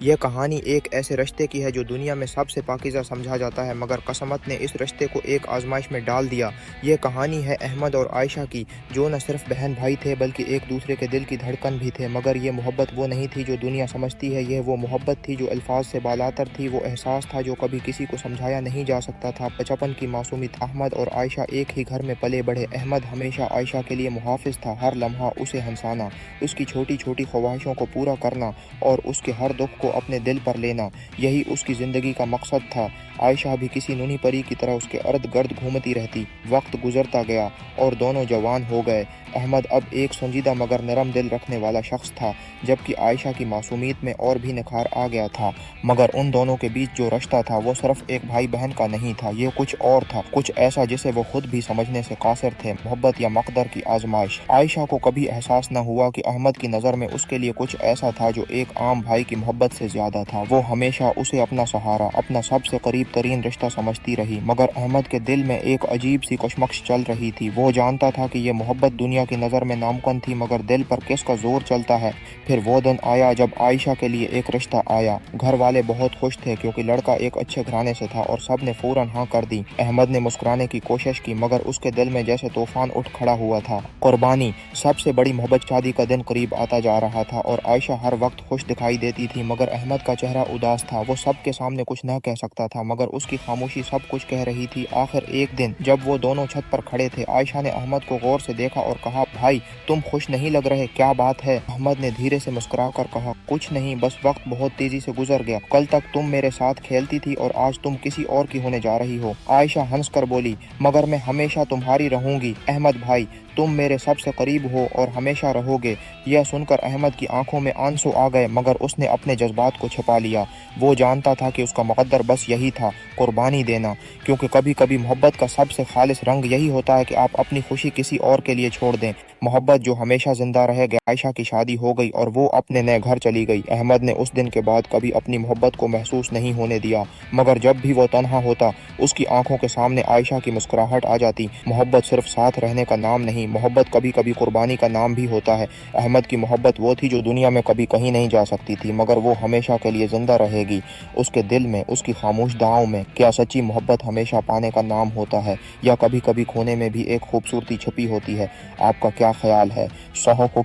یہ کہانی ایک ایسے رشتے کی ہے جو دنیا میں سب سے پاکیزہ سمجھا جاتا ہے، مگر قسمت نے اس رشتے کو ایک آزمائش میں ڈال دیا۔ یہ کہانی ہے احمد اور عائشہ کی، جو نہ صرف بہن بھائی تھے بلکہ ایک دوسرے کے دل کی دھڑکن بھی تھے۔ مگر یہ محبت وہ نہیں تھی جو دنیا سمجھتی ہے، یہ وہ محبت تھی جو الفاظ سے بالاتر تھی، وہ احساس تھا جو کبھی کسی کو سمجھایا نہیں جا سکتا تھا۔ بچپن کی معصومیت۔ احمد اور عائشہ ایک ہی گھر میں پلے بڑھے۔ احمد ہمیشہ عائشہ کے لیے محافظ تھا، ہر لمحہ اسے ہنسانا، اس کی چھوٹی چھوٹی خواہشوں کو پورا کرنا اور اس کے ہر دکھ کو اپنے دل پر لینا، یہی اس کی زندگی کا مقصد تھا۔ عائشہ بھی کسی نونی پری کی طرح اس کے ارد گرد گھومتی رہتی۔ وقت گزرتا گیا اور دونوں جوان ہو گئے۔ احمد اب ایک سنجیدہ مگر نرم دل رکھنے والا شخص تھا، جبکہ عائشہ کی معصومیت میں اور بھی نکھار آ گیا تھا۔ مگر ان دونوں کے بیچ جو رشتہ تھا وہ صرف ایک بھائی بہن کا نہیں تھا، یہ کچھ اور تھا، کچھ ایسا جسے وہ خود بھی سمجھنے سے قاصر تھے، محبت یا مقدر کی آزمائش۔ عائشہ کو کبھی احساس نہ ہوا کہ احمد کی نظر میں اس کے لیے کچھ ایسا تھا جو ایک عام بھائی کی محبت سے زیادہ تھا۔ وہ ہمیشہ اسے اپنا سہارا، اپنا سب سے قریب ترین رشتہ سمجھتی رہی، مگر احمد کے دل میں ایک عجیب سی کشمکش چل رہی تھی۔ وہ جانتا تھا کہ یہ محبت دنیا کی نظر میں ناممکن تھی، مگر دل پر کس کا زور چلتا ہے۔ پھر وہ دن آیا جب عائشہ کے لیے ایک رشتہ آیا۔ گھر والے بہت خوش تھے کیونکہ لڑکا ایک اچھے گھرانے سے تھا اور سب نے فوراً ہاں کر دی۔ احمد نے مسکرانے کی کوشش کی، مگر اس کے دل میں جیسے طوفان اٹھ کھڑا ہوا تھا۔ قربانی، سب سے بڑی محبت، شادی کا دن قریب آتا جا رہا تھا اور عائشہ ہر وقت خوش دکھائی دیتی تھی، مگر احمد کا چہرہ اداس تھا۔ وہ سب کے سامنے کچھ نہ کہہ سکتا تھا، مگر اس کی خاموشی سب کچھ کہہ رہی تھی۔ آخر ایک دن جب وہ دونوں چھت پر کھڑے تھے، عائشہ نے احمد کو غور سے دیکھا اور کہا، بھائی تم خوش نہیں لگ رہے، کیا بات ہے؟ احمد نے دھیرے سے مسکرا کر کہا، کچھ نہیں، بس وقت بہت تیزی سے گزر گیا۔ کل تک تم میرے ساتھ کھیلتی تھی اور آج تم کسی اور کی ہونے جا رہی ہو۔ عائشہ ہنس کر بولی، مگر میں ہمیشہ تمہاری رہوں گی احمد بھائی، تم میرے سب سے قریب ہو اور ہمیشہ رہو گے۔ یہ سن کر احمد کی آنکھوں میں آنسو آ گئے، مگر اس نے اپنے جذبات کو چھپا لیا۔ وہ جانتا تھا کہ اس کا مقدر بس یہی تھا، قربانی دینا، کیونکہ کبھی کبھی محبت کا سب سے خالص رنگ یہی ہوتا ہے کہ آپ اپنی خوشی کسی اور کے لیے چھوڑ دیں۔ محبت جو ہمیشہ زندہ رہے گی۔ عائشہ کی شادی ہو گئی اور وہ اپنے نئے گھر چلی گئی۔ احمد نے اس دن کے بعد کبھی اپنی محبت کو محسوس نہیں ہونے دیا، مگر جب بھی وہ تنہا ہوتا، اس کی آنکھوں کے سامنے عائشہ کی مسکراہٹ آ جاتی۔ محبت صرف ساتھ رہنے کا نام نہیں، محبت کبھی کبھی قربانی کا نام بھی ہوتا ہے۔ احمد کی محبت وہ تھی جو دنیا میں کبھی کہیں نہیں جا سکتی تھی، مگر وہ ہمیشہ کے لیے زندہ رہے گی اس کے دل میں، اس کی خاموش دعاؤں میں۔ کیا سچی محبت ہمیشہ پانے کا نام ہوتا ہے، یا کبھی کبھی کھونے میں بھی ایک خوبصورتی چھپی ہوتی ہے؟ آپ کا کیا خیال ہے؟ سہو کو